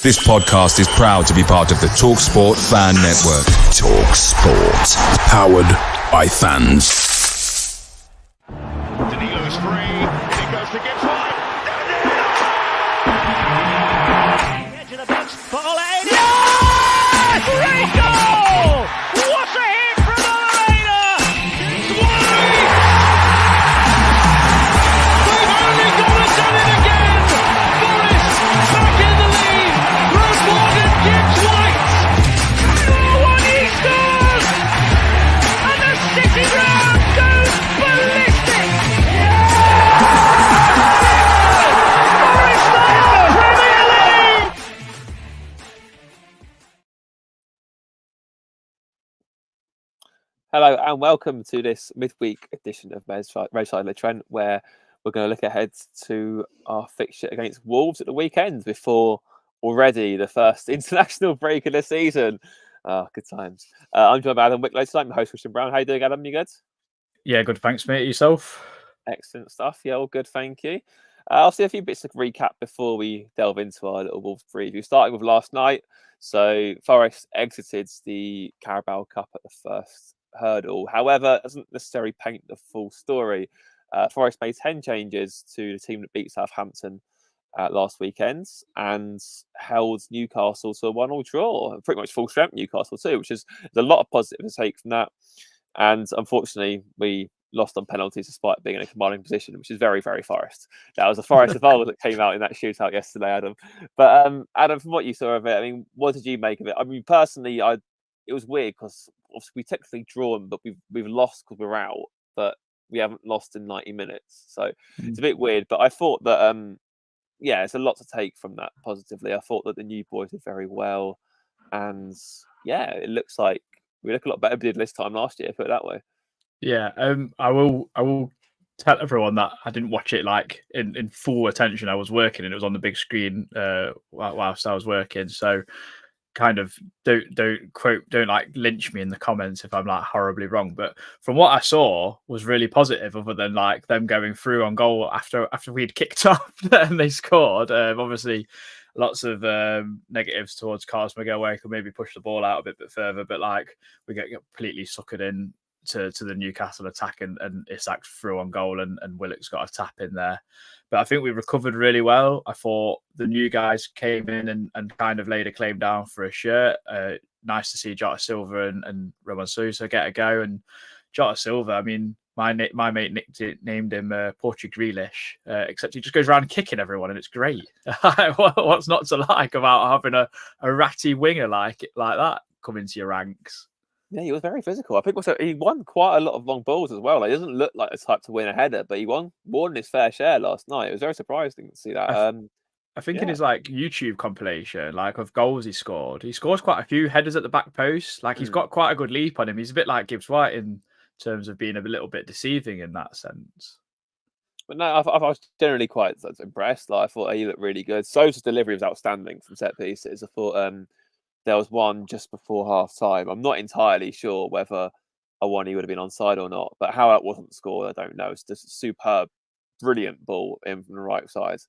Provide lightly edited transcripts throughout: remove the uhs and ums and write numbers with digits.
This podcast is proud to be part of the TalkSport Fan Network. TalkSport. Powered by fans. Danilo's free. It goes to Gibbs-White. Edge of the box. Foley. Yes! Great goal! What a hit from Arena! Gibbs-White! They've only gone and done it again! Forest back in the lead. Rewarded Gibbs-White. Oh, what he scores! And the City ground goes ballistic! Hello and welcome to this midweek edition of Roadside Le Trent, where we're going to look ahead to our fixture against Wolves at the weekend before already the first international break of the season. Good times. I'm joined by Adam Wicklow tonight, my host Christian Brown. How you doing, Adam? You good? Yeah, good. Thanks, mate. Yourself? Excellent stuff. Yeah, all good. Thank you. I'll see a few bits of recap before we delve into our little Wolves preview. Starting with last night. So Forest exited the Carabao Cup at the first hurdle. However, it doesn't necessarily paint the full story. Forest made 10 changes to the team that beat Southampton last weekend and held Newcastle to a 1-1 draw. Pretty much full strength Newcastle too, which is there's a lot of positive to take from that. And unfortunately, we lost on penalties despite being in a commanding position, which is very, very Forest. That was a Forest of old that came out in that shootout yesterday, Adam. But Adam, from what you saw of it, I mean, what did you make of it? I mean, personally, it was weird because obviously we technically drawn, but we've lost because we're out, but we haven't lost in 90 minutes. So it's a bit weird. But I thought that yeah, it's a lot to take from that positively. I thought that the new boys did very well, and yeah, it looks like we look a lot better than we did this time last year. Put it that way. Yeah, I will tell everyone that I didn't watch it like in full attention. I was working and it was on the big screen whilst I was working. So kind of don't like lynch me in the comments if I'm like horribly wrong. But from what I saw was really positive, other than like them going through on goal after we'd kicked off and they scored. Obviously lots of negatives towards Carlos Miguel where he could maybe push the ball out a bit further, but like we get completely suckered in to the Newcastle attack and Isak through on goal and Willock's got a tap in there. But I think we recovered really well. I thought the new guys came in and kind of laid a claim down for a shirt. Nice to see Jota Silva and Ramon Sousa get a go. And Jota Silva, I mean, my mate named him Portuguese Grealish, except he just goes around kicking everyone and it's great. What's not to like about having a ratty winger like that come into your ranks? Yeah, he was very physical. I think also he won quite a lot of long balls as well. Like, he doesn't look like the type to win a header, but he won more than his fair share last night. It was very surprising to see that. I think in his like YouTube compilation, like of goals he scores quite a few headers at the back post. Like he's got quite a good leap on him. He's a bit like Gibbs-White in terms of being a little bit deceiving in that sense. But no, I was generally quite impressed. Like I thought he looked really good. Sosa's delivery was outstanding from set pieces. I thought there was one just before half time. I'm not entirely sure whether Awani would have been onside or not, but how that wasn't scored, I don't know. It's just a superb, brilliant ball in from the right side.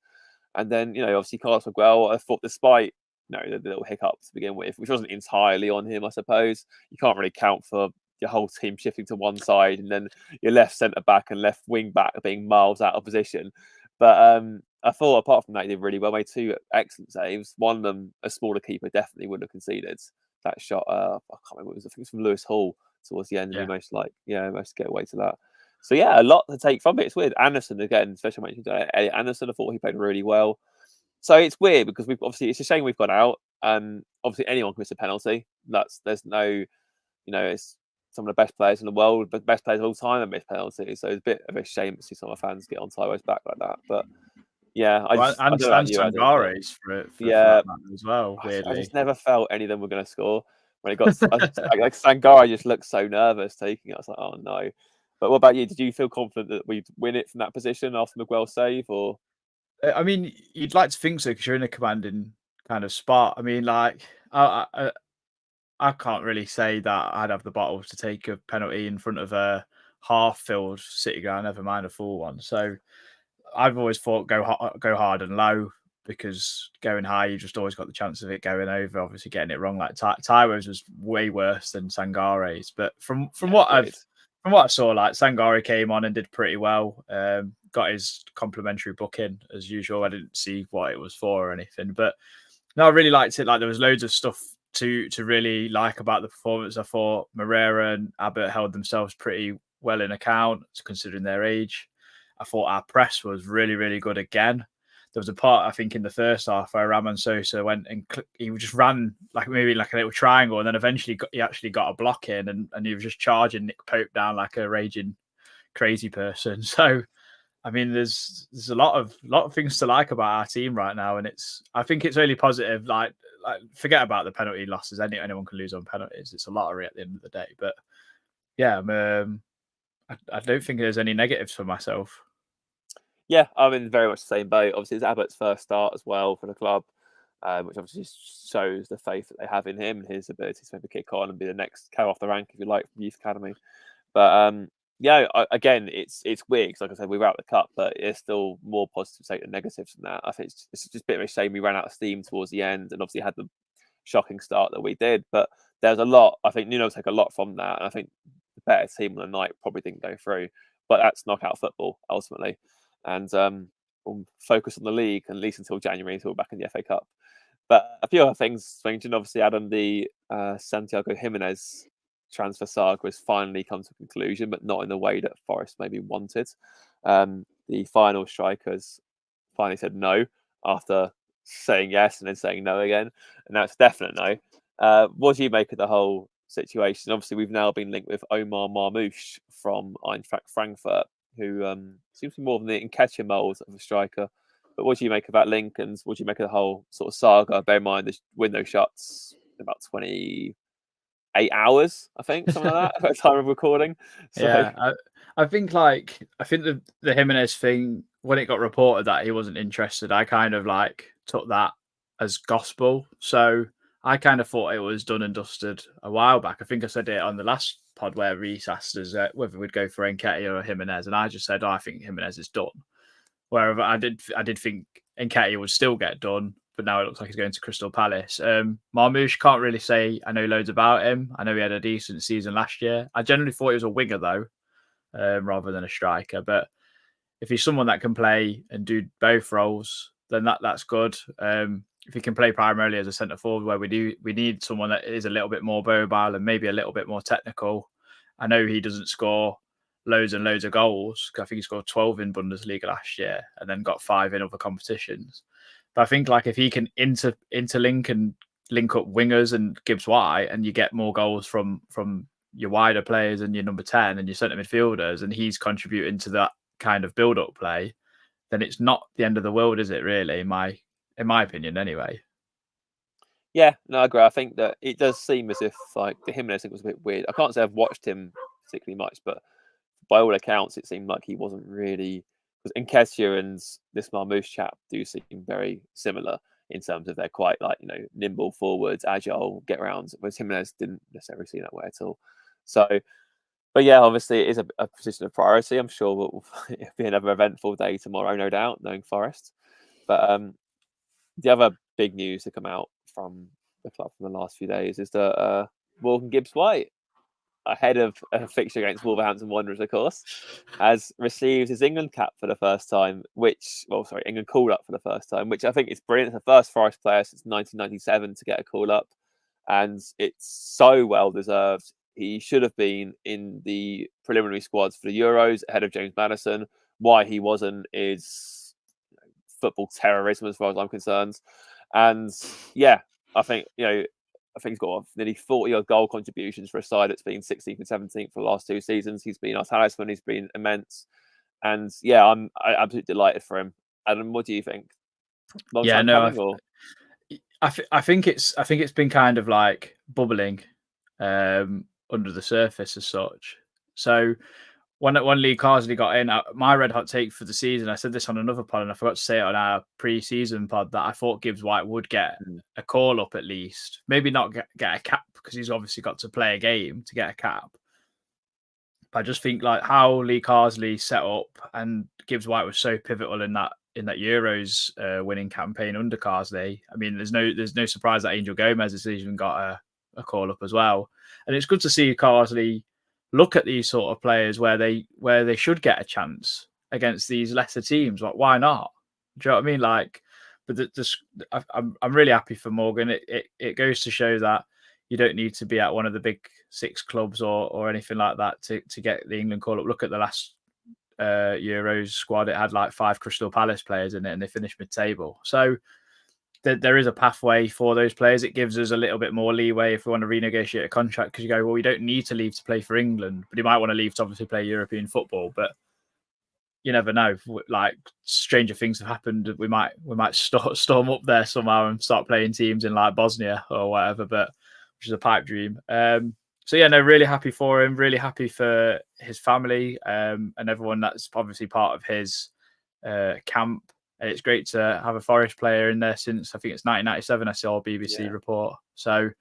And then, obviously Carlos Miguel, I thought despite, the little hiccup to begin with, which wasn't entirely on him, I suppose. You can't really count for your whole team shifting to one side and then your left centre-back and left wing-back being miles out of position. But I thought apart from that, he did really well. Made 2 excellent saves. One of them, a smaller keeper, definitely wouldn't have conceded. That shot, I can't remember what it was. I think it was from Lewis Hall towards the end. Yeah. And we most get away to that. So yeah, a lot to take from it. It's weird. Anderson again, special mention to Elliot Anderson. I thought he played really well. So it's weird because it's a shame we've gone out. Obviously anyone can miss a penalty. There's no, it's some of the best players in the world, but best players of all time have missed penalties. So it's a bit of a shame to see some of our fans get on Taiwo's back like that. But yeah, and Sangares for that as well. Weirdly, I just never felt any of them were going to score when it got like Sangare just looked so nervous taking it. I was like, oh no. But what about you? Did you feel confident that we'd win it from that position after Miguel's save? Or I mean, you'd like to think so because you're in a commanding kind of spot. I mean, like I can't really say that I'd have the bottles to take a penalty in front of a half-filled City ground, never mind a full one. So I've always thought go hard and low. because going high, you just always got the chance of it going over. Obviously, getting it wrong, like Taiwo's was way worse than Sangare's. But from what I saw, like Sangare came on and did pretty well. Got his complimentary booking as usual. I didn't see what it was for or anything, but no, I really liked it. Like there was loads of stuff to really like about the performance. I thought Moreira and Abbott held themselves pretty well in account, considering their age. I thought our press was really, really good again. There was a part, I think, in the first half where Ramon Sosa went and he just ran maybe like a little triangle, and then eventually he actually got a block in, and he was just charging Nick Pope down like a raging crazy person. So, I mean, there's a lot of things to like about our team right now, and I think it's really positive. Like forget about the penalty losses. Anyone can lose on penalties. It's a lottery at the end of the day. But yeah, I don't think there's any negatives for myself. Yeah, I'm in very much the same boat. Obviously, it's Abbott's first start as well for the club, which obviously shows the faith that they have in him and his ability to maybe kick on and be the next carry off the rank, if you like, from the youth academy. But yeah, again, it's weird because, like I said, we were out of the cup, but it's still more positive to take than negatives from that. I think it's just a bit of a shame we ran out of steam towards the end, and obviously had the shocking start that we did. But there's a lot. I think Nuno will take a lot from that, and I think the better team on the night probably didn't go through. But that's knockout football ultimately. And we'll focus on the league, at least until January, until we're back in the FA Cup. But a few other things, obviously, Adam, the Santiago Jimenez transfer saga has finally come to a conclusion, but not in the way that Forest maybe wanted. The final strikers finally said no after saying yes and then saying no again. And now it's a definite no. What do you make of the whole situation? Obviously, we've now been linked with Omar Marmoush from Eintracht Frankfurt, who seems to be more than the Nketiah mould of a striker. But what do you make of that link, and what do you make of the whole sort of saga? Bear in mind the window shuts in about 28 hours, I think, something like that, at the time of recording. So, yeah, I think the Jimenez thing, when it got reported that he wasn't interested, I kind of took that as gospel. So I kind of thought it was done and dusted a while back. I think I said it on the last pod where Reese asked us whether we'd go for Nketiah or Jimenez, and I just said, I think Jimenez is done. Wherever I did think Nketiah would still get done, but now it looks like he's going to Crystal Palace. Marmoush, can't really say I know loads about him. I know he had a decent season last year. I generally thought he was a winger though, rather than a striker. But if he's someone that can play and do both roles, then that's good. If he can play primarily as a centre forward, where we need someone that is a little bit more mobile and maybe a little bit more technical. I know he doesn't score loads and loads of goals. I think he scored 12 in Bundesliga last year and then got 5 in other competitions. But I think if he can interlink and link up wingers and Gibbs-White, and you get more goals from your wider players and your number 10 and your centre midfielders, and he's contributing to that kind of build-up play, then it's not the end of the world, is it really? In my opinion, anyway. Yeah, no, I agree. I think that it does seem as if the Jimenez thing was a bit weird. I can't say I've watched him particularly much, but by all accounts, it seemed like he wasn't really, because Nketiah and this Marmoush chap do seem very similar in terms of they're quite nimble forwards, agile, get around. Whereas Jimenez didn't necessarily seem that way at all. So, but yeah, obviously it is a position of priority. I'm sure it'll be another eventful day tomorrow, no doubt, knowing Forest. But the other big news to come out from the club from the last few days is that Morgan Gibbs-White, ahead of a fixture against Wolverhampton Wanderers, of course, has received his England cap for the first time, England call up for the first time, which I think is brilliant. It's the first Forest player since 1997 to get a call up, and it's so well deserved. He should have been in the preliminary squads for the Euros ahead of James Maddison. Why he wasn't is football terrorism as far as I'm concerned. And yeah, I think he's got nearly 40-odd goal contributions for a side that's been 16th and 17th for the last 2 seasons. He's been our talisman. He's been immense. And yeah, I'm absolutely delighted for him. Adam, what do you think? I think it's been kind of bubbling under the surface as such. So when Lee Carsley got in, my red hot take for the season, I said this on another pod and I forgot to say it on our pre-season pod, that I thought Gibbs-White would get a call up at least. Maybe not get a cap, because he's obviously got to play a game to get a cap. But I just think how Lee Carsley set up, and Gibbs-White was so pivotal in that Euros winning campaign under Carsley. I mean, there's no surprise that Angel Gomez has even got a call up as well, and it's good to see Carsley look at these sort of players where they should get a chance against these lesser teams. Like, why not? Do you know what I mean? Like, but I'm really happy for Morgan. It goes to show that you don't need to be at one of the big six clubs or anything like that to get the England call up. Look at the last Euros squad. It had like 5 Crystal Palace players in it, and they finished mid-table. So there is a pathway for those players. It gives us a little bit more leeway if we want to renegotiate a contract, because you go, well, we don't need to leave to play for England, but he might want to leave to obviously play European football. But you never know. Like, stranger things have happened. We might storm up there somehow and start playing teams in like Bosnia or whatever. But which is a pipe dream. So yeah, no, really happy for him. Really happy for his family and everyone that's obviously part of his camp. And it's great to have a Forest player in there since I think it's 1997. I saw a BBC report. So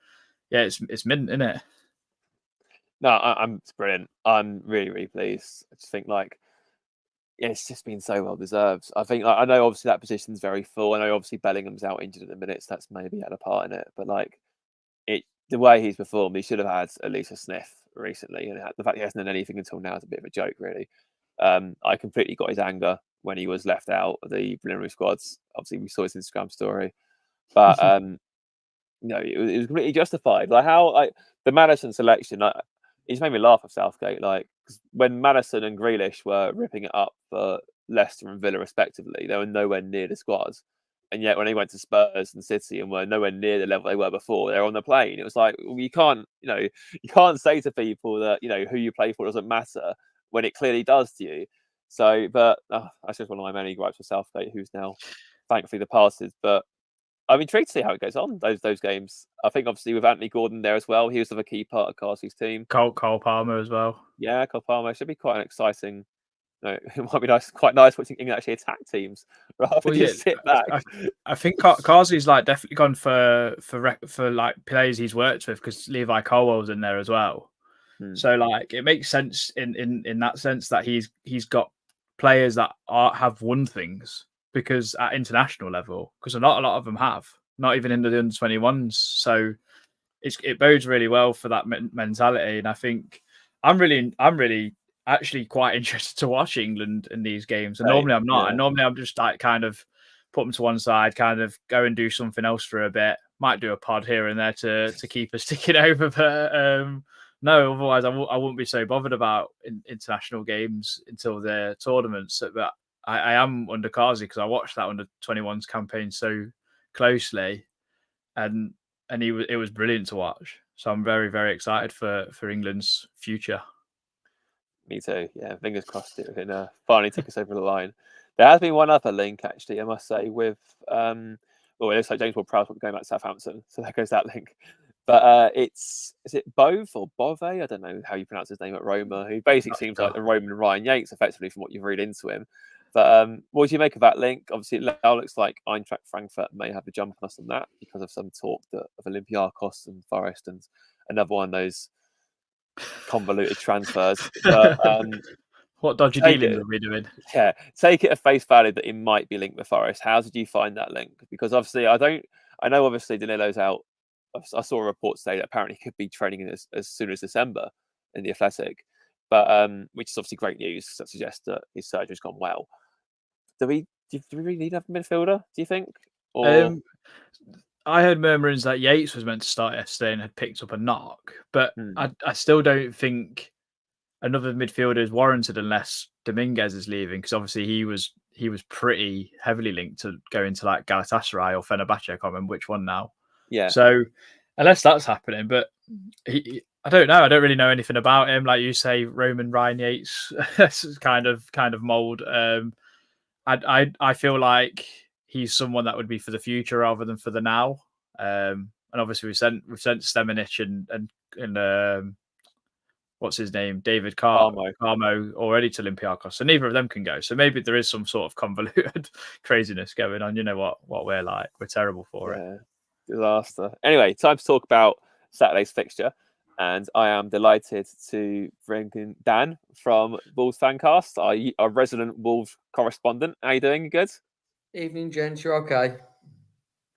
yeah, it's mint, isn't it? No, it's brilliant. I'm really, really pleased. I just think it's just been so well deserved. I think I know obviously that position's very full. I know obviously Bellingham's out injured at the minute, so that's maybe had a part in it. But the way he's performed, he should have had at least a sniff recently. And the fact he hasn't done anything until now is a bit of a joke, really. I completely got his anger when he was left out of the preliminary squads. Obviously, we saw his Instagram story, but it was completely justified. Like how the Maddison selection, it just made me laugh at Southgate. Like, 'cause when Maddison and Grealish were ripping it up for Leicester and Villa respectively, they were nowhere near the squads. And yet, when they went to Spurs and City and were nowhere near the level they were before, they're on the plane. It was like, well, you can't say to people that who you play for doesn't matter when it clearly does to you. So, but that's just one of my many gripes with Southgate, who's now thankfully departed. But I'm intrigued to see how it goes on those games. I think obviously with Anthony Gordon there as well, he was a key part of Carsley's team. Cole Palmer as well. Yeah, Cole Palmer should be quite an exciting. It might be quite nice watching England actually attack teams rather than just sit back. I think Carsley's definitely gone for like players he's worked with, because Levi Colwell's in there as well. So it makes sense in that sense that he's got players that have won things, because at international level, because not a lot of them have, not even in the under-21s. So it bodes really well for that mentality. And I think I'm really actually quite interested to watch England in these games. And normally I'm not. Yeah. And normally I'm just kind of put them to one side, kind of go and do something else for a bit. Might do a pod here and there to keep us ticking over. But no, otherwise I wouldn't be so bothered about international games until the tournaments. But I am under Carsley because I watched that under 21s campaign so closely, and it was brilliant to watch. So I'm very, very excited for England's future. Me too. Yeah, fingers crossed it can finally take us over the line. There has been one other link, actually, I must say, with it looks like James Ward-Prowse going back to Southampton, so there goes that link. But is it Bove or Bove? I don't know how you pronounce his name at Roma, who basically seems like the Roman Ryan Yates, effectively, from what you've read into him. But what do you make of that link? Obviously, it now looks like Eintracht Frankfurt may have a jump on us on that because of some talk of Olympiacos and Forest and another one of those convoluted transfers. But, what dodgy dealings are we doing? Yeah, take it at face value that it might be linked with Forest. How did you find that link? Because obviously, I know obviously Danilo's out. I saw a report today that apparently he could be training as soon as December in the Athletic, but which is obviously great news because that suggests that his surgery's gone well. Do we really need a midfielder, do you think? Or... I heard murmurings that Yates was meant to start yesterday and had picked up a knock, but I still don't think another midfielder is warranted unless Dominguez is leaving, because obviously he was pretty heavily linked to going to like Galatasaray or Fenerbahce. I can't remember which one now. Yeah. So unless that's happening, but I don't know. I don't really know anything about him. Like you say, Roman Ryan Yates kind of mold. I feel like he's someone that would be for the future rather than for the now. And obviously we've sent Stemenic and what's his name, David Carmo already to Olympiacos, so neither of them can go. So maybe there is some sort of convoluted craziness going on. You know what we're like. We're terrible for it. Disaster. Anyway, time to talk about Saturday's fixture, and I am delighted to bring in Dan from Wolves Fancast, our resident Wolves correspondent. How you doing? You good? Evening, gents. You're okay?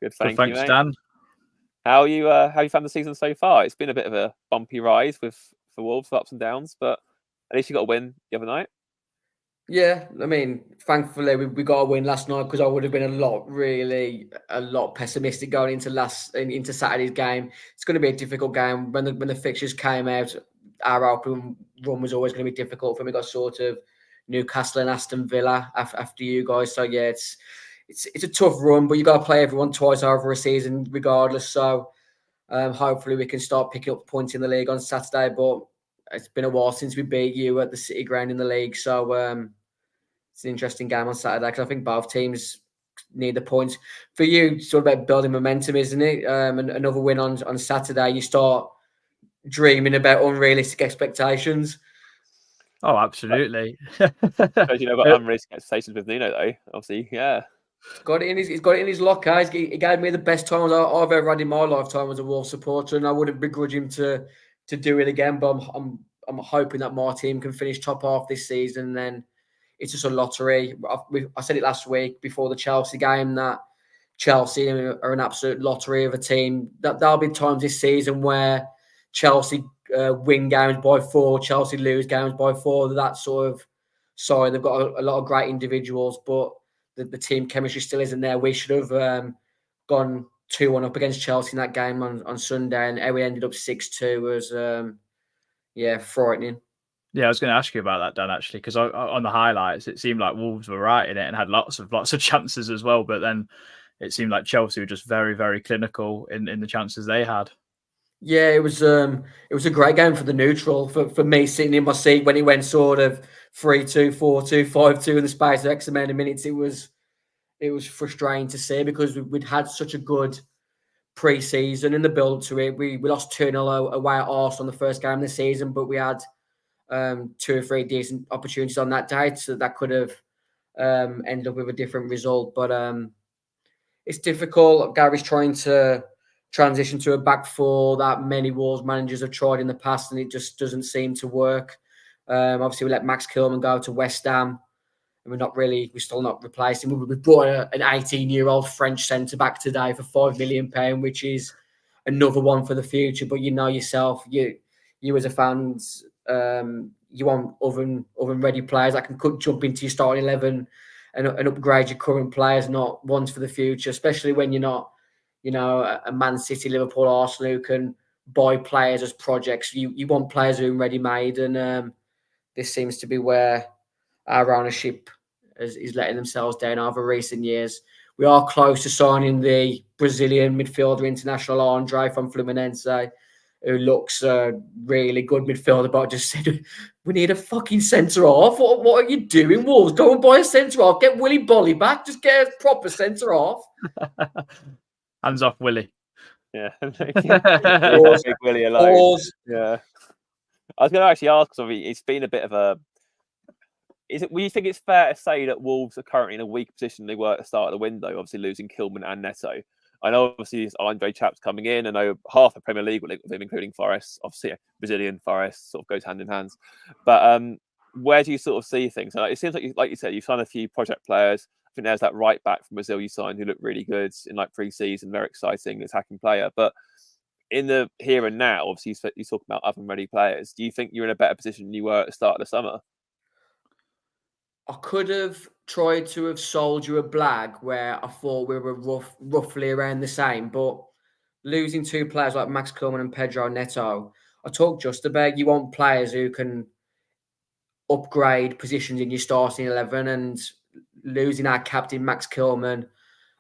Good, thank you, Thanks, mate. Dan. How you found the season so far? It's been a bit of a bumpy ride for Wolves, ups and downs, but at least you got a win the other night. Yeah, I mean, thankfully we got a win last night because I would have been a lot pessimistic going into Saturday's game. It's going to be a difficult game when the fixtures came out. Our opening run was always going to be difficult for me. Got sort of Newcastle and Aston Villa after you guys. So yeah, it's a tough run, but you got to play everyone twice over a season regardless. So hopefully we can start picking up points in the league on Saturday. But it's been a while since we beat you at the City Ground in the league, so it's an interesting game on Saturday because I think both teams need the points. For you, it's all about building momentum, isn't it? And another win on Saturday, you start dreaming about unrealistic expectations. Oh, absolutely. Because got unrealistic expectations with Nuno, though. Obviously, yeah. He's got it in his locker. He gave me the best times I've ever had in my lifetime as a Wolves supporter, and I wouldn't begrudge him to do it again. But I'm hoping that my team can finish top half this season. And then it's just a lottery. I said it last week before the Chelsea game that Chelsea are an absolute lottery of a team. There'll be times this season where Chelsea win games by 4, Chelsea lose games by 4. That sort of side. They've got a lot of great individuals, but the team chemistry still isn't there. We should have gone 2-1 up against Chelsea in that game on Sunday, and we ended up 6-2 was frightening. Yeah, I was going to ask you about that, Dan, actually, because on the highlights, it seemed like Wolves were right in it and had lots of chances as well. But then it seemed like Chelsea were just very, very clinical in the chances they had. Yeah, it was a great game for the neutral. For me, sitting in my seat when it went sort of 3-2, 4-2, 5-2 in the space of X amount of minutes, it was frustrating to see because we'd had such a good pre-season in the build to it. We lost 2-0 away at Arsenal on the first game of the season, but we had 2 or 3 decent opportunities on that day, so that could have ended up with a different result. But it's difficult. Gary's trying to transition to a back 4 that many Wolves managers have tried in the past, and it just doesn't seem to work. Obviously, we let Max Kilman go to West Ham, and we're still not replacing. We brought an 18-year-old French centre back today for £5 million, which is another one for the future. But you know yourself, you as a fan, you want oven ready players that can jump into your starting 11 and upgrade your current players, not ones for the future. Especially when you're not, a Man City, Liverpool, Arsenal who can buy players as projects. You want players who are ready made, and this seems to be where our ownership is letting themselves down over recent years. We are close to signing the Brazilian midfielder international Andre from Fluminense, who looks really good midfielder, but I just said, we need a fucking centre-half. What are you doing, Wolves? Go and buy a centre-half. Get Willy Bolly back. Just get a proper centre-half. Hands off, Willy. Yeah. Big Willy alone. Pause. Yeah. I was going to actually ask, because it's been a bit of a... Will you think it's fair to say that Wolves are currently in a weak position they were at the start of the window, obviously losing Kilman and Neto? I know obviously Andre Chap's coming in. I know half the Premier League will link with him, including Forest. Obviously, Brazilian Forest sort of goes hand in hand. But where do you sort of see things? It seems like you said, you've signed a few project players. I think there's that right back from Brazil you signed who looked really good in pre-season, very exciting attacking player. But in the here and now, obviously you talk about oven ready players. Do you think you're in a better position than you were at the start of the summer? I could have tried to have sold you a blag where I thought we were roughly around the same, but losing 2 players like Max Kilman and Pedro Neto, I talked just about you want players who can upgrade positions in your starting 11, and losing our captain Max Kilman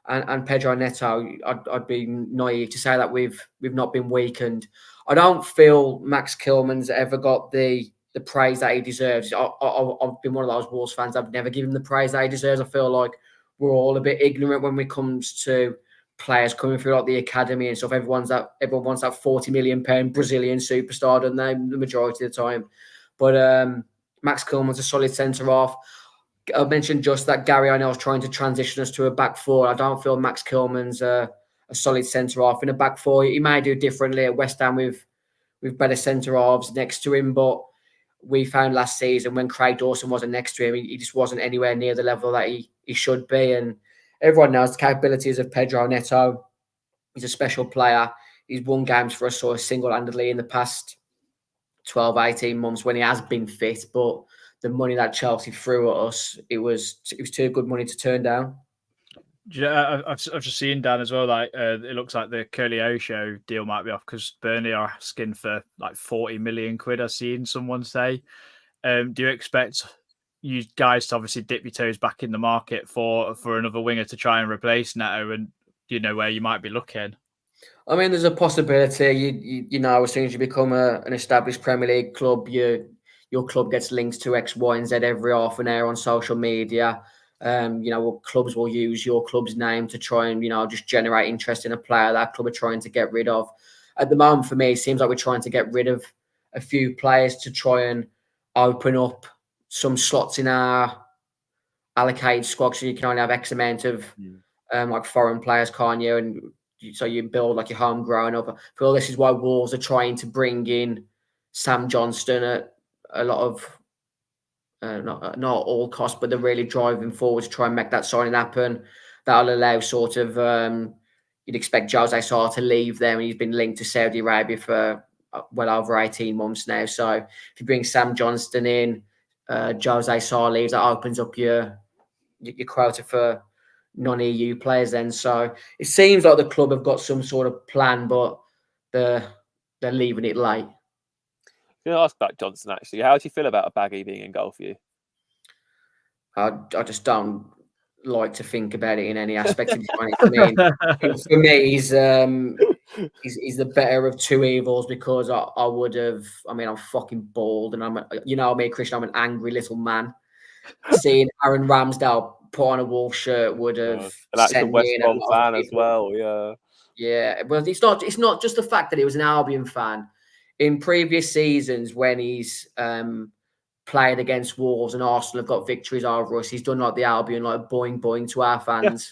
and Pedro Neto, I'd be naive to say that we've not been weakened. I don't feel Max Kilman's ever got the praise that he deserves. I've been one of those Wolves fans. I've never given him the praise that he deserves. I feel like we're all a bit ignorant when it comes to players coming through like the academy and stuff. Everyone wants that £40 million Brazilian superstar, don't they? The majority of the time. But Max Kilman's a solid centre half. I mentioned just that Gary O'Neill's trying to transition us to a back 4. I don't feel Max Kilman's a solid centre half in a back 4. He may do differently at West Ham with better centre halves next to him, but we found last season when Craig Dawson wasn't next to him, he just wasn't anywhere near the level that he should be. And everyone knows the capabilities of Pedro Neto. He's a special player. He's won games for us sort of single-handedly in the past 12, 18 months when he has been fit. But the money that Chelsea threw at us, it was too good money to turn down. Yeah, I've just seen, Dan, as well, like it looks like the Curly O show deal might be off because Burnley are asking for like 40 million quid, I've seen someone say. Do you expect you guys to obviously dip your toes back in the market for another winger to try and replace Neto, and do you know where you might be looking? I mean, there's a possibility. You know, as soon as you become an established Premier League club, your club gets links to X, Y, and Z every half an hour on social media. You know, clubs will use your club's name to try and, you know, just generate interest in a player that club are trying to get rid of. At the moment, for me, it seems like we're trying to get rid of a few players to try and open up some slots in our allocated squad, so you can only have X amount of like foreign players, can't you? And so you build like your homegrown up. I feel this is why Wolves are trying to bring in Sam Johnston at a lot of not all costs, but they're really driving forward to try and make that signing happen. That'll allow sort of you'd expect Jose Sarr to leave there, and he's been linked to Saudi Arabia for well over 18 months now. So if you bring Sam Johnston in, Jose Sarr leaves, that opens up your quota for non-EU players then. So it seems like the club have got some sort of plan, but they're leaving it late. I'm going to ask about Johnson, actually. How do you feel about a Baggy being in goal for you? I just don't like to think about it in any aspect of it. I mean, for me, he's the better of two evils, because I would have. I mean, I'm fucking bald, and you know me, Christian. I'm an angry little man. Seeing Aaron Ramsdale put on a Wolves shirt would have sent me in a lot fan as well. Yeah. Well, it's not just the fact that he was an Albion fan. In previous seasons, when he's played against Wolves and Arsenal have got victories over us, he's done like the Albion, like boing boing to our fans.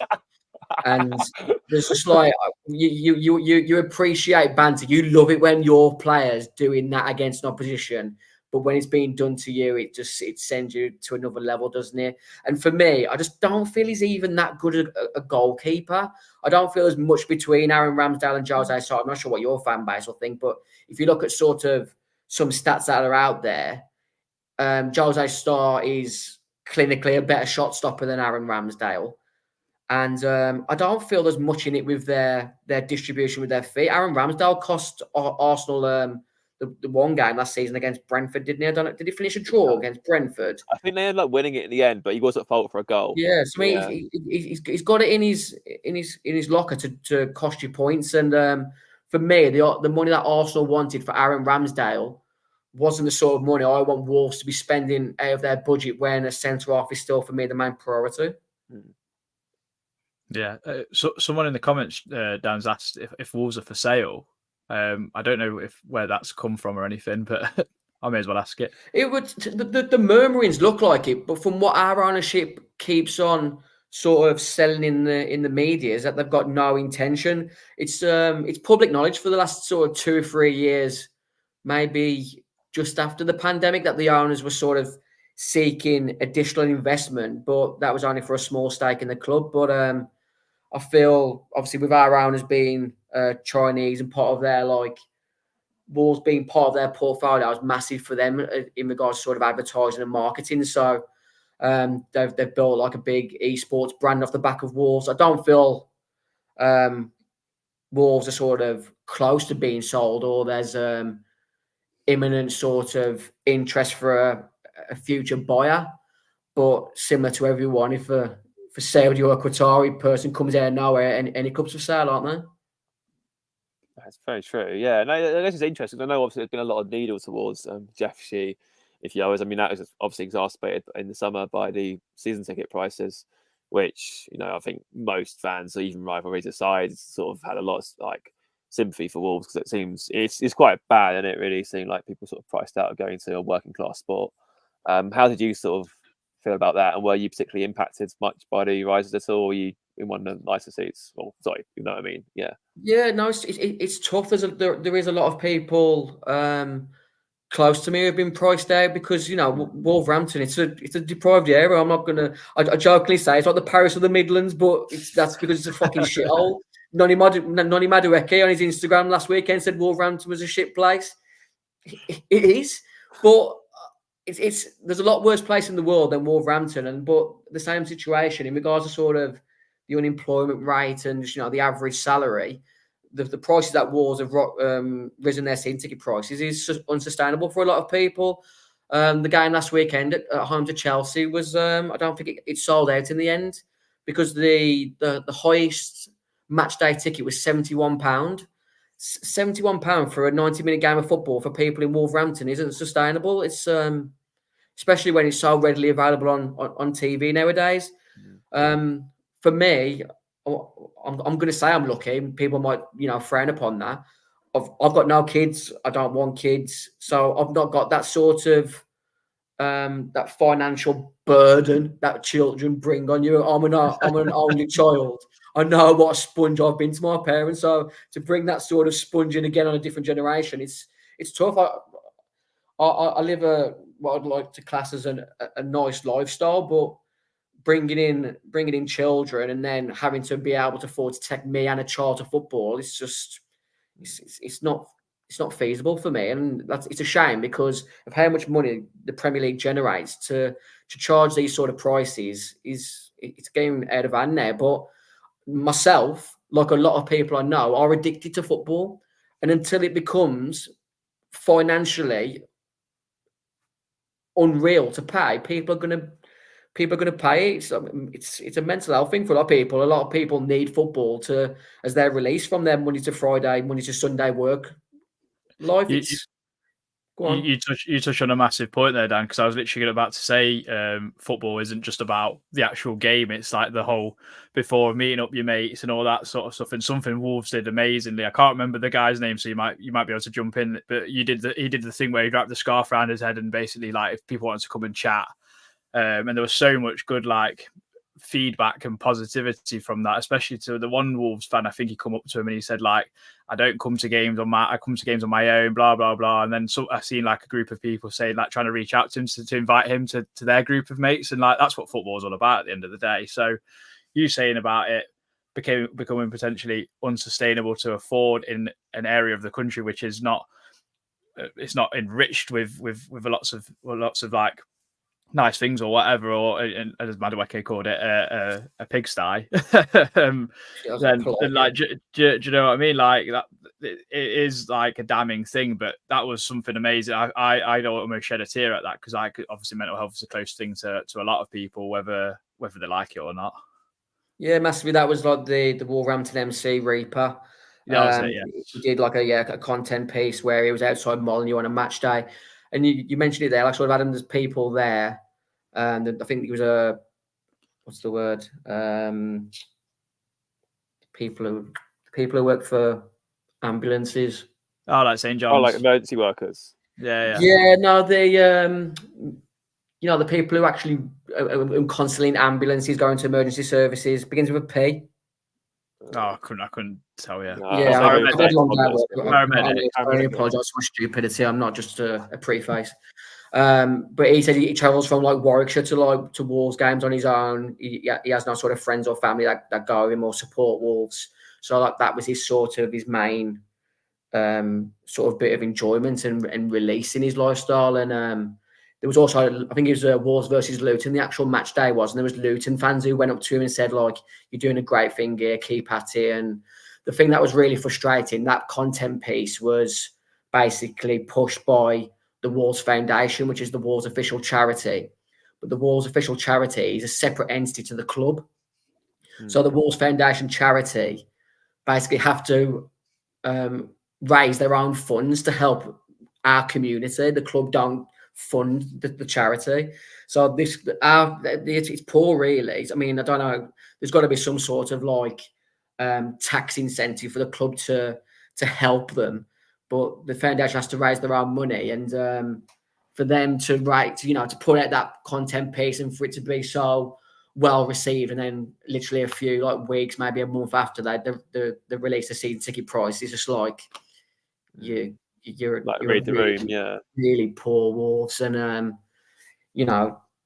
And there's just like you appreciate banter. You love it when your players doing that against an opposition. But when it's being done to you, it sends you to another level, doesn't it? And for me, I just don't feel he's even that good a goalkeeper. I don't feel there's much between Aaron Ramsdale and Jose Sarr. I'm not sure what your fan base will think, but if you look at sort of some stats that are out there, Jose Sarr is clinically a better shot stopper than Aaron Ramsdale. And I don't feel there's much in it with their distribution with their feet. Aaron Ramsdale cost Arsenal the one game last season against Brentford, didn't he? I don't know. Did he finish a draw against Brentford? I think they ended up winning it in the end, but he was at fault for a goal. Yeah, so I mean, he's got it in his locker to cost you points. And for me, the money that Arsenal wanted for Aaron Ramsdale wasn't the sort of money I want Wolves to be spending out of their budget when a centre half is still, for me, the main priority. Yeah, so someone in the comments, Dan's asked if Wolves are for sale. I don't know where that's come from or anything, but I may as well ask it. It would the murmurings look like it, but from what our ownership keeps on sort of selling in the media is that they've got no intention. It's public knowledge for the last sort of 2 or 3 years, maybe just after the pandemic, that the owners were sort of seeking additional investment, but that was only for a small stake in the club. But I feel, obviously, with our owners being Chinese and part of their, like, Wolves being part of their portfolio, was massive for them in regards to sort of advertising and marketing. So they've built like a big esports brand off the back of Wolves. I don't feel Wolves are sort of close to being sold, or there's imminent sort of interest for a future buyer. But similar to everyone, if a Saudi or a Qatari person comes out of nowhere, and any clubs for sale, aren't they? That's very true. Yeah, no, I guess it's interesting. I know obviously there's been a lot of needle towards Jimmynffc, if you always. I mean, that was obviously exacerbated in the summer by the season ticket prices, which, you know, I think most fans, or even rivalries aside, sort of had a lot of like sympathy for Wolves, because it seems it's quite bad, and it really seemed like people sort of priced out of going to a working class sport. How did you sort of feel about that, and were you particularly impacted much by the rises at all? Were you in one of the nicer seats? Well, sorry, you know what I mean? Yeah. Yeah, no, it's tough. There is a lot of people close to me have been priced out because Wolverhampton. It's a deprived area. I'm not gonna. I jokingly say it's like the Paris of the Midlands, but that's because it's a fucking shithole. Noni Madueke on his Instagram last weekend said Wolverhampton was a shit place. It is, but it's there's a lot worse place in the world than Wolverhampton, but the same situation in regards to sort of the unemployment rate and the average salary. The prices that Wolves have risen their season ticket prices is unsustainable for a lot of people. The game last weekend at home to Chelsea was I don't think it sold out in the end because the highest match day ticket was £71. £71 for a 90-minute game of football for people in Wolverhampton isn't sustainable. It's especially when it's so readily available on TV nowadays. For me, I'm going to say I'm lucky. People might, frown upon that. I've got no kids. I don't want kids, so I've not got that sort of that financial burden that children bring on you. I'm an only child. I know what a sponge I've been to my parents. So to bring that sort of sponge in again on a different generation, it's tough. I live what I'd like to class as a nice lifestyle, but bringing in children and then having to be able to afford to take me and a child to football, it's not feasible for me, and it's a shame because of how much money the Premier League generates to charge these sort of prices. It's getting out of hand now. But myself, like a lot of people I know, are addicted to football, and until it becomes financially unreal to pay, people are going to pay. It's a mental health thing for a lot of people. A lot of people need football as their release from their Monday to Friday, Monday to Sunday work life. You touch on a massive point there, Dan, because I was literally about to say football isn't just about the actual game. It's like the whole before meeting up your mates and all that sort of stuff. And something Wolves did amazingly. I can't remember the guy's name, so you might be able to jump in. But he did the thing where he wrapped the scarf around his head and basically like if people wanted to come and chat. And there was so much good like feedback and positivity from that, especially to the one Wolves fan. I think he come up to him and he said like, I come to games on my own, blah blah blah. And then I seen like a group of people saying like trying to reach out to him to invite him to their group of mates, and like that's what football is all about at the end of the day. So you saying about it becoming potentially unsustainable to afford in an area of the country which is not enriched with lots of like nice things or whatever, or as Madueke called it, a pigsty. Then like, do you know what I mean? Like that, it is like a damning thing, but that was something amazing. I almost shed a tear at that because obviously mental health is a close thing to a lot of people, whether they like it or not. Yeah, massively. That was like the Wolverhampton MC Reaper. That was it, yeah. He did like a content piece where he was outside Molyneux on a match day. And you mentioned it there, like sort of Adam, there's people there. And I think it was what's the word? People who work for ambulances. Oh, like St. John's. Oh, like emergency workers. Yeah. Yeah, no, the people who actually constantly in ambulances going to emergency services begins with a P. Oh, I couldn't tell you. Yeah, I only apologise for my stupidity. I'm not just a preface. But he said he travels from like Warwickshire to Wolves games on his own. He has no sort of friends or family that go with him or support Wolves. So like that was his main sort of bit of enjoyment and release in his lifestyle. And there was also, I think it was Wolves versus Luton, the actual match day was, and there was Luton fans who went up to him and said like, "You're doing a great thing here, keep at it." And the thing that was really frustrating, that content piece was basically pushed by the Wolves Foundation, which is the Wolves official charity. But the Wolves official charity is a separate entity to the club. So the Wolves Foundation charity basically have to raise their own funds to help our community. The club don't fund the charity. So it's poor, really. I mean, I don't know. There's got to be some sort of like tax incentive for the club to help them. But the foundation has to raise their own money, and for them to put out that content piece and for it to be so well received, and then literally a few like weeks, maybe a month after that, the release of season ticket price is just like you you're read the really, room, yeah. really poor Wolves. And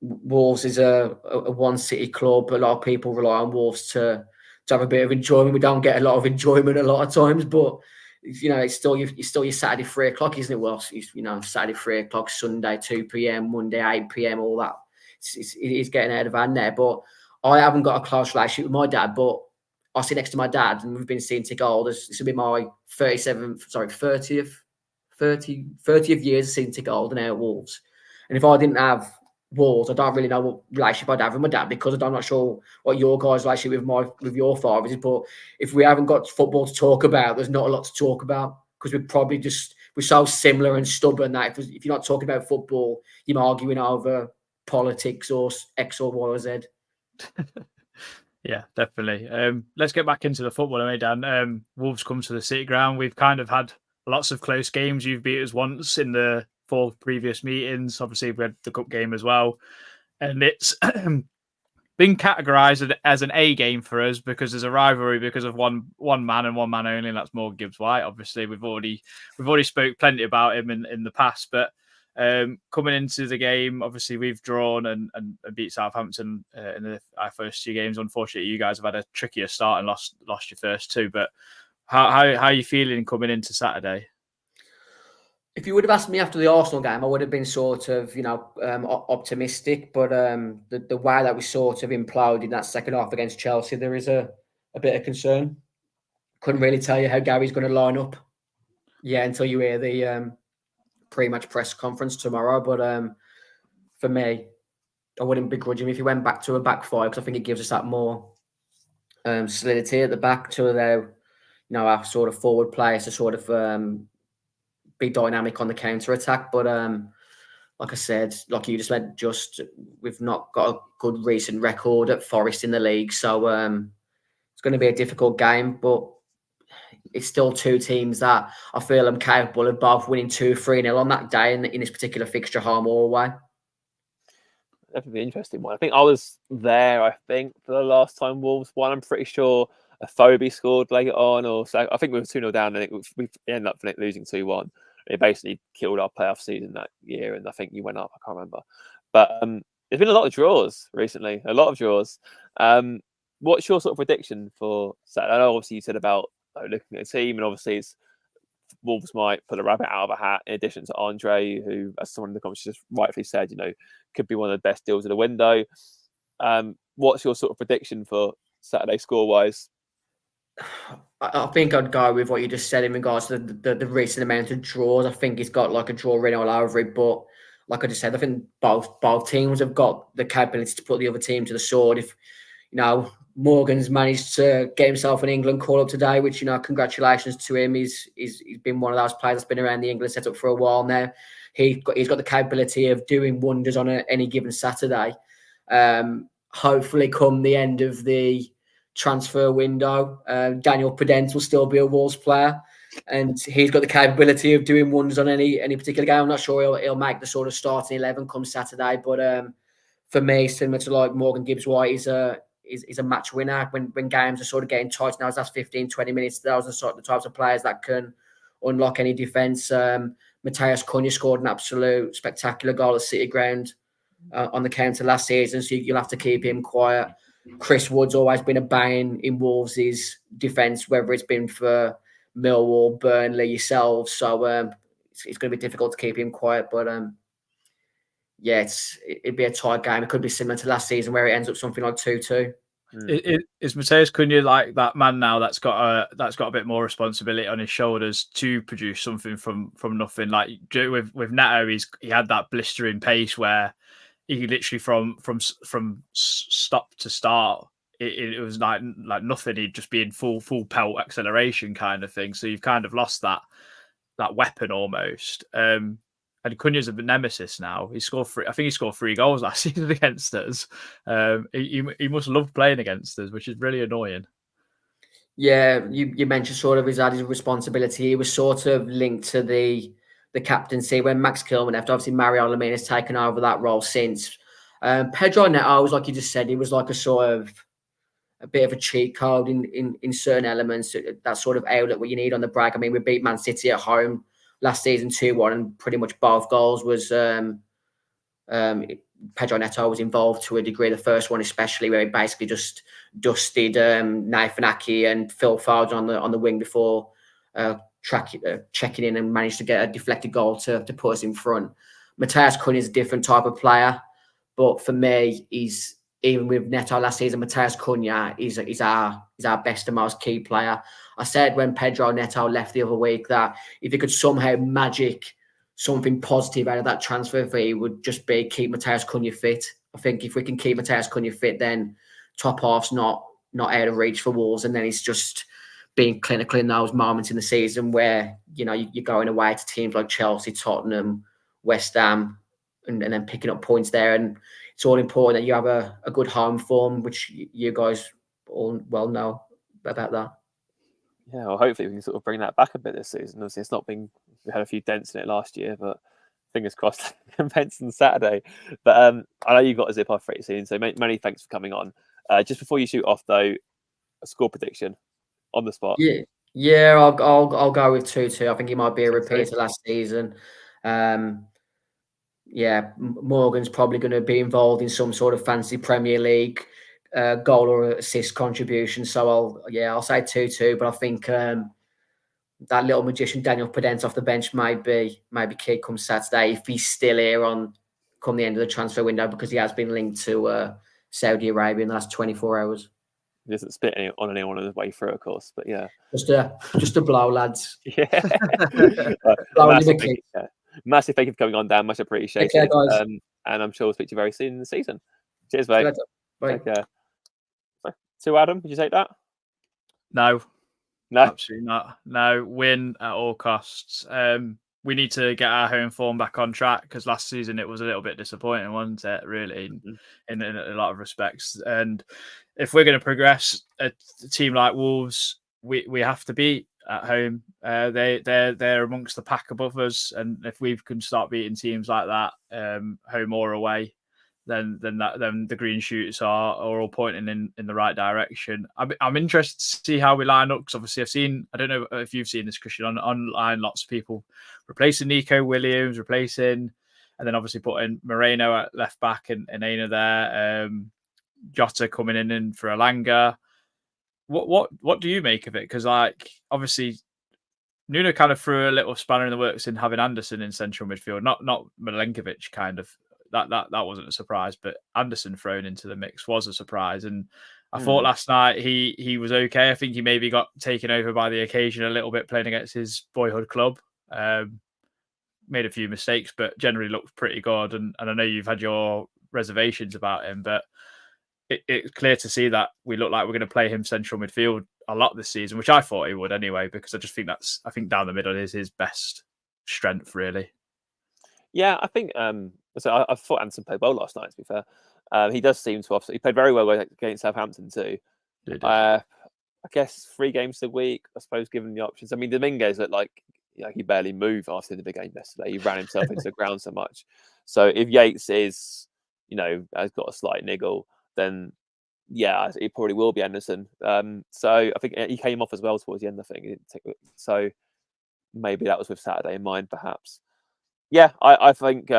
Wolves is a one city club. A lot of people rely on Wolves to have a bit of enjoyment. We don't get a lot of enjoyment a lot of times, but it's still your Saturday 3:00, isn't it? Well, Saturday 3:00, Sunday 2 p.m, Monday 8 p.m, all that. It is getting out of hand there. But I haven't got a close relationship with my dad, but I sit next to my dad, and we've been seeing ticket holders. This will be my 30th years of seeing ticket holder now at Wolves. And if I didn't have Wolves, I don't really know what relationship I'd have with my dad, because I'm not sure what your guys' relationship with your fathers is. But if we haven't got football to talk about, there's not a lot to talk about, because we're so similar and stubborn that if you're not talking about football, you're arguing over politics or X or Y or Z. Yeah, definitely. Let's get back into the football, anyway, Dan. Wolves come to the City Ground. We've kind of had lots of close games. You've beat us once in the 4 previous meetings. Obviously, we had the cup game as well, and it's been categorised as an A game for us because there's a rivalry because of one man and one man only, and that's Morgan Gibbs-White. Obviously, we've already spoke plenty about him in the past, but coming into the game, obviously we've drawn and beat Southampton in our first 2 games. Unfortunately, you guys have had a trickier start and lost your first 2. But how are you feeling coming into Saturday? If you would have asked me after the Arsenal game, I would have been sort of optimistic. But the way that we sort of imploded in that second half against Chelsea, there is a bit of concern. Couldn't really tell you how Gary's going to line up, until you hear the pre-match press conference tomorrow. But for me, I wouldn't begrudge him if he went back to a back 5, because I think it gives us that more solidity at the back to allow our sort of forward players to sort of be dynamic on the counter attack. But like I said, like you just said, we've not got a good recent record at Forest in the league, so it's going to be a difficult game. But it's still 2 teams that I feel I'm capable of both winning 2-3-0 on that day in this particular fixture, home or away. Definitely an interesting one. I think I was there, for the last time Wolves won. I'm pretty sure a Phobie scored later on, or so. I think we were 2-0 down, and we ended up losing 2-1. It basically killed our playoff season that year, and I think you went up. I can't remember. But there's been a lot of draws recently, What's your sort of prediction for Saturday? I know obviously you said about looking at a team, and obviously Wolves might put a rabbit out of a hat in addition to Andre, who, as someone in the comments just rightfully said, could be one of the best deals of the window. What's your sort of prediction for Saturday score-wise? I think I'd go with what you just said in regards to the recent amount of draws. I think it's got like a draw written all over it, but like I just said, I think both teams have got the capability to put the other team to the sword. If Morgan's managed to get himself an England call up today, which congratulations to him. He's been one of those players that's been around the England setup for a while now. He's got the capability of doing wonders on any given Saturday. Hopefully, come the end of the transfer window, Daniel Podence will still be a Wolves player, and he's got the capability of doing wonders on any particular game. I'm not sure he'll make the sort of starting 11 come Saturday, but for me, similar to like Morgan Gibbs-White, is a match winner when games are sort of getting tight now. That's 15-20 minutes. Those are the types of players that can unlock any defence. Matheus Cunha scored an absolute spectacular goal at City Ground on the counter last season, so you'll have to keep him quiet. Chris Wood's always been a bane in Wolves' defence, whether it's been for Millwall, Burnley, yourselves. So it's going to be difficult to keep him quiet. But it'd be a tight game. It could be similar to last season where it ends up something like 2-2. Is Matheus Cunha like that man now that's got a bit more responsibility on his shoulders to produce something from nothing? Like with Neto, he had that blistering pace where he literally from stop to start, it was like nothing. He'd just be in full pelt acceleration kind of thing. So you've kind of lost that weapon almost. And Cunha's a nemesis now. I think he scored 3 goals last season against us. He must love playing against us, which is really annoying. Yeah, you mentioned sort of his responsibility. He was sort of linked to the captaincy when Max Kilman left. Obviously, Mario Lemina has taken over that role since. Pedro Neto was, like you just said, he was like a bit of a cheat code in certain elements. That sort of outlet what you need on the break. I mean, we beat Man City at home last season 2-1, and pretty much both goals was Pedro Neto was involved to a degree. The first one especially, where he basically just dusted Nathan Ake and Phil Foden on the wing before checking in and managed to get a deflected goal to put us in front. Matheus Cunha is a different type of player, but for me, he's even with Neto last season, Matheus Cunha is our best and most key player. I said when Pedro Neto left the other week that if he could somehow magic something positive out of that transfer fee, would just be keep Matheus Cunha fit. I think if we can keep Matheus Cunha fit, then top half's not out of reach for Wolves, and then it's just being clinical in those moments in the season where you're going away to teams like Chelsea, Tottenham, West Ham, and then picking up points there. And it's all important that you have a good home form, which you guys all well know about that. Yeah, well, hopefully we can sort of bring that back a bit this season. Obviously, it's not been, we had a few dents in it last year, but fingers crossed events on Saturday. But I know you've got a zip off pretty soon, so many thanks for coming on. Just before you shoot off, though, a score prediction on the spot. Yeah, I'll go with 2-2. I think it might be a repeat of last season. Morgan's probably going to be involved in some sort of fancy Premier League goal or assist contribution. So I'll say 2-2, but I think that little magician Daniel Podence off the bench might be key come Saturday if he's still here come the end of the transfer window, because he has been linked to Saudi Arabia in the last 24 hours. He doesn't spit on anyone on his way through, of course, but yeah. Just a blow, lads. Yeah. Massive thank you for coming on, Dan. Much appreciated. Take care, guys. And I'm sure we'll speak to you very soon in the season. Cheers, mate. Bye. Take care. So, Adam, did you take that? No, No, absolutely not. No, win at all costs. We need to get our home form back on track, because last season it was a little bit disappointing, wasn't it? Really, in a lot of respects. And if we're going to progress, a team like Wolves, we have to beat at home. They're amongst the pack above us, and if we can start beating teams like that, home or away, then the green shoots are all pointing in the right direction. I'm interested to see how we line up, because obviously I don't know if you've seen this, Christian, online, lots of people replacing Nico Williams, and then obviously putting Moreno at left back and Aina there, Jota coming in for Alanga. What do you make of it? Because obviously Nuno kind of threw a little spanner in the works in having Anderson in central midfield, not Milenkovic kind of. That wasn't a surprise, but Anderson thrown into the mix was a surprise. And I thought last night he was okay. I think he maybe got taken over by the occasion a little bit playing against his boyhood club. Made a few mistakes, but generally looked pretty good. And I know you've had your reservations about him, but it's clear to see that we look like we're going to play him central midfield a lot this season, which I thought he would anyway, because I just think I think down the middle is his best strength, really. Yeah, I think so. I thought Anderson played well last night, to be fair. He does seem to he played very well against Southampton too. I guess 3 games a week, I suppose, given the options. I mean, Dominguez looked like he barely moved after the big game yesterday. He ran himself into the ground so much. So if Yates is, has got a slight niggle, then yeah, it probably will be Anderson. So I think he came off as well towards the end, I think. So maybe that was with Saturday in mind, perhaps. Yeah, I think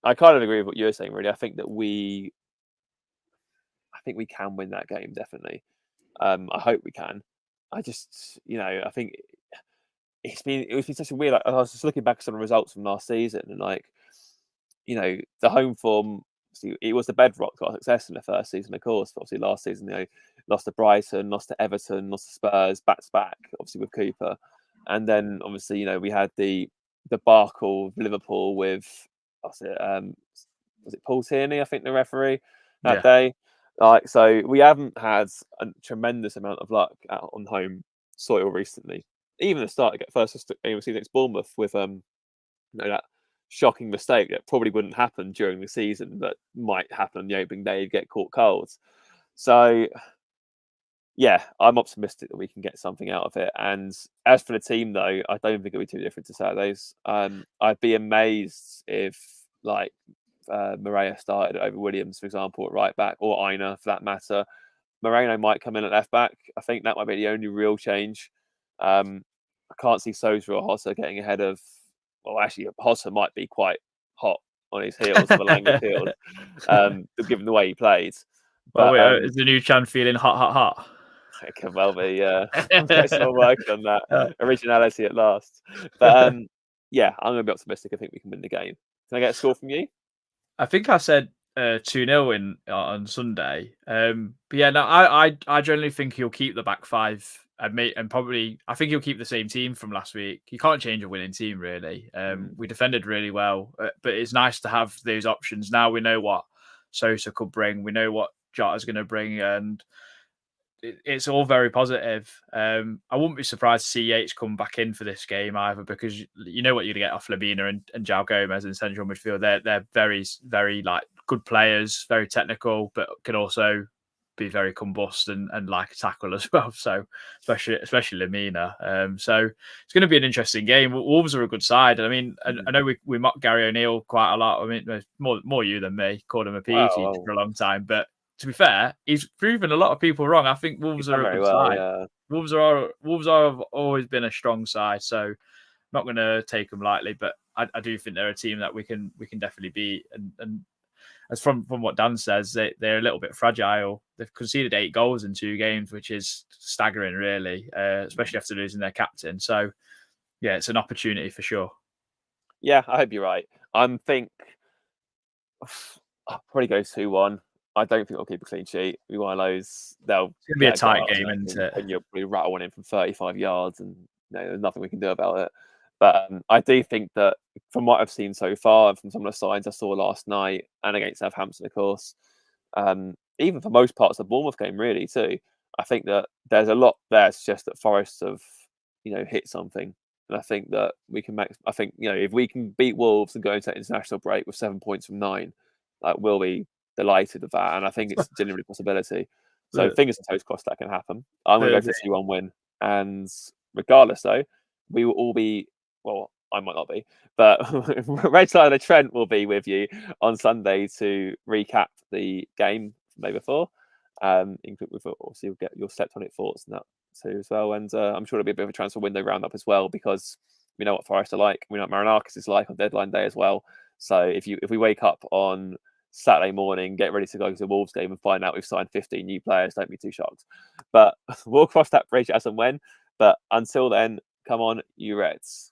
I kind of agree with what you're saying, really. I think we can win that game, definitely. I hope we can. I just, I think it's been such a weird. I was just looking back at some results from last season, and the home form. It was the bedrock to our success in the first season, of course. Obviously, last season, lost to Brighton, lost to Everton, lost to Spurs, back to back, obviously with Cooper, and then obviously, we had the debacle of Liverpool with was it Paul Tierney, I think, the referee that day. So we haven't had a tremendous amount of luck on home soil recently. Even the start first game against Bournemouth with that shocking mistake that probably wouldn't happen during the season, but might happen on the opening day. You'd get caught cold. So yeah, I'm optimistic that we can get something out of it. And as for the team, though, I don't think it'll be too different to Saturdays. I'd be amazed if Moreira started over Williams, for example, at right back, or Aina for that matter. Moreno might come in at left back. I think that might be the only real change. I can't see Sousa or Hossa getting ahead of well, actually, Hodgson might be quite hot on his heels, on the language heels, given the way he played. Well, But is the new Chan feeling hot, hot, hot? it can well be, yeah. Let's not work on that originality at last. But yeah, I'm going to be optimistic. I think we can win the game. Can I get a score from you? I think I said 2-0 on Sunday. But yeah, no, I generally think he'll keep the back five and probably I think he'll keep the same team from last week. You can't change a winning team really. We defended really well, but it's nice to have those options. Now we know what Sosa could bring. We know what Jota's going to bring, and it's all very positive. I wouldn't be surprised to see Yates come back in for this game either, because you know what you're going to get off Lemina and João Gomez in central midfield. They're very, very like good players, very technical, but can also be very combust and like a tackle as well. So especially Lemina. So it's going to be an interesting game. Wolves are a good side. I mean, I know we mock Gary O'Neill quite a lot. I mean, more you than me. Called him a PE teacher for a long time, but to be fair, he's proven a lot of people wrong. I think Wolves are a good side. Yeah. Wolves have always been a strong side, so not going to take them lightly. But I do think they're a team that we can definitely beat. And as from what Dan says, they're a little bit fragile. They've conceded 8 goals in 2 games, which is staggering, really, especially after losing their captain. So yeah, it's an opportunity for sure. Yeah, I hope you're right. I think I'll probably go 2-1. I don't think they'll keep a clean sheet. We want to lose. It's going to be a tight game, isn't it? And you'll probably rattle one in from 35 yards, and there's nothing we can do about it. But I do think that from what I've seen so far, from some of the signs I saw last night and against Southampton, of course, even for most parts of the Bournemouth game, really too, I think that there's a lot there to suggest that Forest have, hit something. And I think that we can make. I think if we can beat Wolves and go into international break with 7 points from 9, like we'll be delighted with that, and I think it's genuinely a possibility. So fingers and toes crossed that can happen. I'm going to go for a 2-1 win, and regardless, though, we will all be. Well, I might not be, but Red Side of Trent will be with you on Sunday to recap the game from the day before. Obviously, you'll get your slept on it thoughts and that too as well. And I'm sure it'll be a bit of a transfer window roundup as well, because we know what Forest are like. We know what Marinakis is like on deadline day as well. So if we wake up on Saturday morning, get ready to go to the Wolves game and find out we've signed 15 new players, don't be too shocked. But we'll cross that bridge as and when. But until then, come on, you Reds.